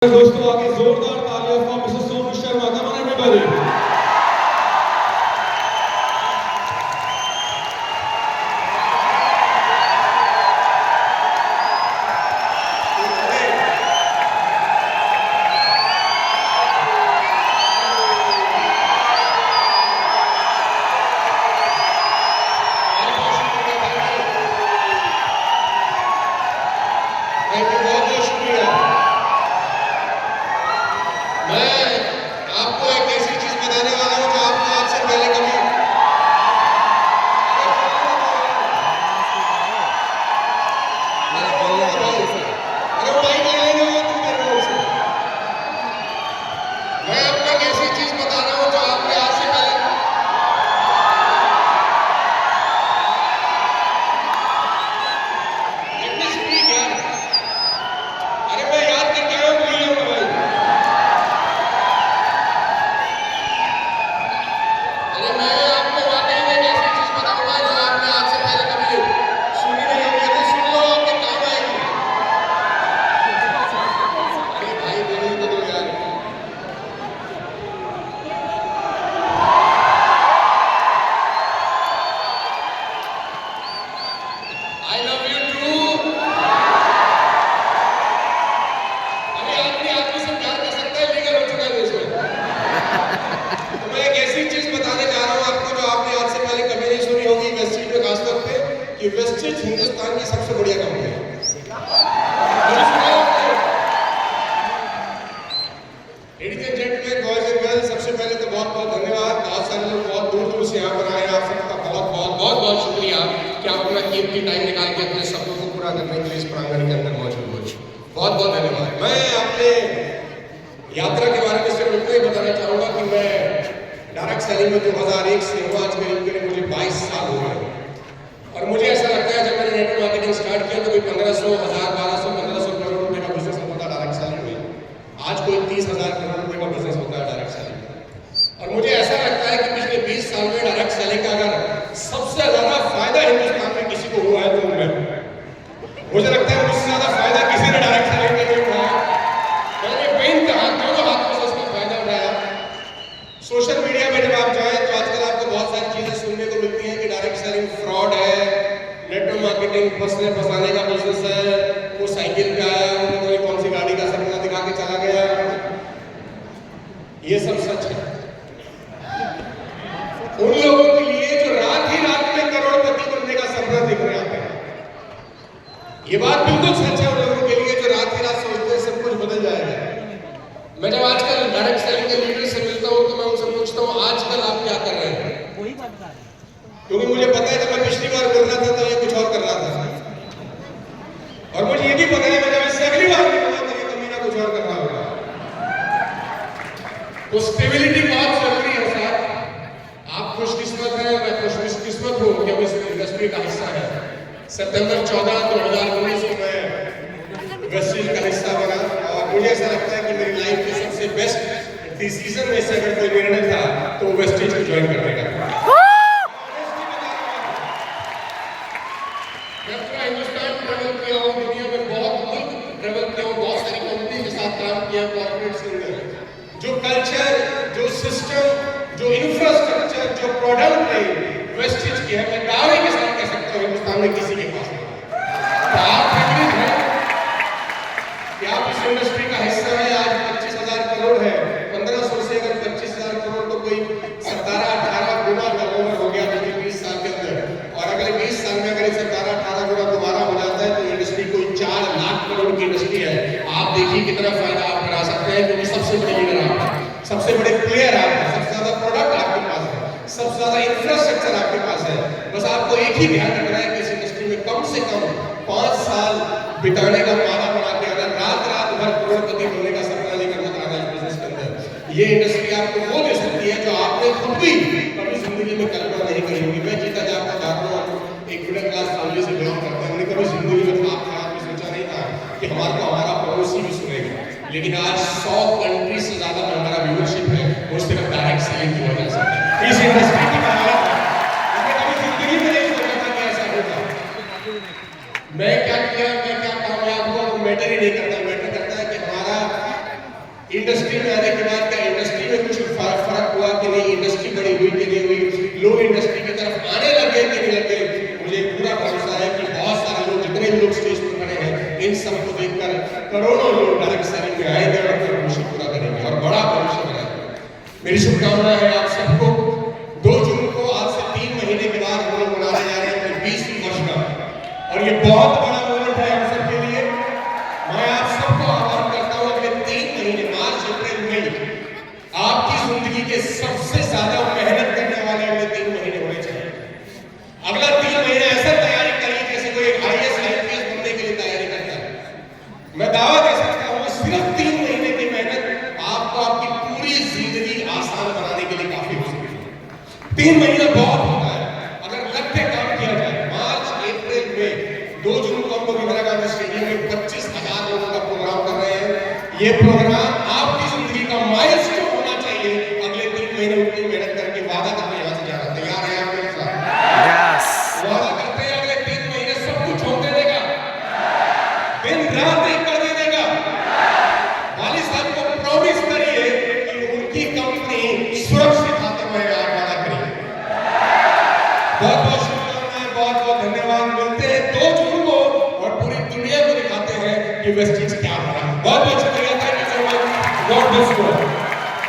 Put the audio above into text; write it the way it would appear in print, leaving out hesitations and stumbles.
दोस्तों आगे जोरदार तालियां for Mrs Sonu Sharma. Come on everybody. कि वेस्टेज हिंदुस्तान की सबसे बढ़िया कंपनी है। Ladies and gentleman, boys and girls, सबसे पहले तो बहुत बहुत धन्यवाद। बहुत सारे लोग बहुत दूर दूर से यहाँ पर आए, आप सबका बहुत बहुत बहुत बहुत शुक्रिया कि आप अपना कीमती टाइम निकाल के अपने सपनों को पूरा करने के लिए इस प्रांगण के अंदर मौजूद हो। बहुत बहुत धन्यवाद। मैं अपने यात्रा के बारे में सिर्फ इतना ही बताना चाहूँगा कि मैं डायरेक्ट सेलिंग में 2001 से हूँ। आज करीब मुझे 22 साल हो गए और मुझे ऐसा लगता है जब मैंने नेटवर्क मार्केटिंग स्टार्ट किया तो कोई 1500, 1000, 1200, 1500 करोड़ रुपए का बिजनेस होता था डायरेक्ट सेलिंग में। आज कोई 30,000 करोड़ रुपए का बिजनेस होता है डायरेक्ट सेलिंग में। और मुझे ऐसा लगता है कि पिछले 20 साल में डायरेक्ट सेलिंग का अगर सबसे ज्यादा फायदा हिंदुस्तान में किसी को हुआ है तो मैं, मुझे लगता है मुझसे ज्यादा फायदा किसी ने डायरेक्ट सेलिंग में नहीं उठाया। मैंने बेइंतहा दोनों हाथों से इसका फायदा उठाया। सोशल मीडिया में जब आप जाए तो आजकल आपको बहुत सारी चीजें सुनने को मिलती हैं कि डायरेक्ट सेलिंग फ्रॉड है, नेटवर्क मार्केटिंग फंसाने का बिजनेस है, वो साइकिल पे आया, उन्होंने कौन सी गाड़ी का सपना दिखा के चला गया। ये सब सच है। उन लोगों के लिए जो रात ही रात में करोड़पति बनने का सपना दिख रहे हैं, ये बात बिल्कुल सच है। उन लोगों के लिए जो रात ही रात सोचते हैं सब कुछ बदल जाएगा। मैं जब आजकल डायरेक्ट सेलिंग के लीडर से मिलता हूँ तो मैं उनसे पूछता हूँ आजकल आप क्या कर रहे हैं, क्योंकि मुझे पता है जब मैं पिछली बार मिल रहा था तो ये कुछ और कर रहा था और मुझे ये भी पता है जब इससे अगली बार मिलूंगा तो ये कमीना कुछ और कर रहा होगा। तो स्टेबिलिटी बहुत जरूरी है साहब। आप खुशकिस्मत हैं, मैं खुशकिस्मत हूँ कि हम इस इंडस्ट्री का हिस्सा है। सितंबर 14, 2019 को मैं वेस्टेज का हिस्सा बना और मुझे ऐसा लगता है कि मेरी लाइफ के सबसे बेस्ट डिसीजन में से अगर कोई निर्णय था तो वो वेस्टेज को ज्वाइन करने का था। हिंदुस्तान ट्रेवल किया हूँ, दुनिया में बहुत मुल्क ट्रेवल किया हूँ, बहुत सारी कंपनी के साथ काम किया, कॉर्पोरेट्स के अंदर जो कल्चर, जो सिस्टम, जो इंफ्रास्ट्रक्चर, जो प्रोडक्ट है वेस्टेज की है, मैं दावे के साथ कह सकता हूँ हिंदुस्तान में किसी के पास नहीं। तो आप एग्री हैं कि आप इस इंडस्ट्री का हिस्सा है। आज 25,000 करोड़ है, 1500 से अगर 25,000 करोड़ तो कोई 17-18 गुना टर्नओवर हो गया पिछले 20 साल के अंदर। और अगले 20 साल में अगर 17-18 गुना दोबारा हो जाता है तो इंडस्ट्री कोई 4 लाख करोड़ की इंडस्ट्री है। आप देखिए कितना फायदा आप करा सकते हैं, क्योंकि सबसे बड़े लीडर आप हैं, सबसे बड़े प्लेयर आप हैं, सबसे ज्यादा प्रोडक्ट आपके पास है, सबसे ज्यादा इंफ्रास्ट्रक्चर आपके पास है। बस आपको एक ही ध्यान रखना है कि इस इंडस्ट्री में कम से कम 5 साल बिताने का वादा बना के अगर रात रात भर करोड़पति होने का सपना लेकर मत आना इस बिजनेस के अंदर। ये इंडस्ट्री आपको वो दे सकती है जो आपने खुद भी कभी जिंदगी में कल्पना नहीं करी होगी। मैं जीता जागता बैकग्राउंड एक मिडिल क्लास फैमिली से बिलोंग करता हूं। हमने कभी जिंदगी में ख्वाब में सोचा नहीं था कि हमारा पड़ोसी भी सुनेगा, लेकिन आज 100 कंट्री से ज्यादा में हमारा व्यूअरशिप है, वो सिर्फ डायरेक्ट सेलिंग की वजह से। इस इंडस्ट्री की बात मैंने कभी जिंदगी में नहीं सोचा था कि ऐसा होगा। मैं क्या किया, मैं क्या कामयाब हुआ वो मैटर ही नहीं करता। मैटर करता है कि हमारा इंडस्ट्री में आने के बाद क्या इंडस्ट्री में कुछ फर्क हुआ कि नहीं, इंडस्ट्री बड़ी हुई कि नहीं हुई, लोग इंडस्ट्री की तरफ आने लगे कि नहीं लगे। मुझे पूरा भरोसा है कि बहुत सारे लोग, जितने भी लोग स्टेज पर खड़े हैं, इन सबको देखकर करोड़ों लोग डायरेक्ट सेलिंग में आएंगे और अपना भविष्य पूरा करेंगे और बड़ा भविष्य बनाएंगे। मेरी शुभकामनाएं हैं आप सबको। 2 जून को आज से 3 महीने के बाद हम लोग मनाने जा रहे हैं अपनी 20वीं वर्षगांठ और ये बहुत बड़ा मोमेंट है हम सबके लिए। मैं आप सबको आह्वान करता हूं अगले 3 महीने मार्च, अप्रैल, मई आपकी जिंदगी के सबसे ज्यादा मेहनत करने वाले अगले 3 महीने होने चाहिए। अगला 3 महीने ऐसा तैयारी करिए जैसे कोई एक IAS IPS बनने के लिए तैयारी करता है। मैं दावा दे सकता हूं सिर्फ 3 महीने की मेहनत आपको आपकी पूरी जिंदगी आसान बनाने के लिए काफी हो सकती है। 3 महीना बहुत होता है अगर लग के काम किया जाए। मार्च, अप्रैल, मई, 2 जून को हम लोग इंदिरा गांधी स्टेडियम में 25,000 लोगों का प्रोग्राम कर रहे हैं। ये प्रोग्राम आपकी जिंदगी का माइलस्टोन होना चाहिए। अगले 3 महीने उतनी मेहनत करके वादा करके यहाँ से जाना तैयार है आप मेरे साथ? वादा करते हैं अगले 3 महीने सब कुछ होने देगा, दिन रात एक कर दे देगा। वाली साहब को प्रॉमिस करिए कि उनकी कंपनी सुरक्षित हाथों में आप वादा करिए। बहुत बहुत शुभकामनाएं, बहुत बहुत धन्यवाद। मिलते हैं 2 जून को और पूरी दुनिया को दिखाते हैं कि वेस्टिज क्या बना। बहुत बहुत शुक्रिया। Thank you so much. God bless you.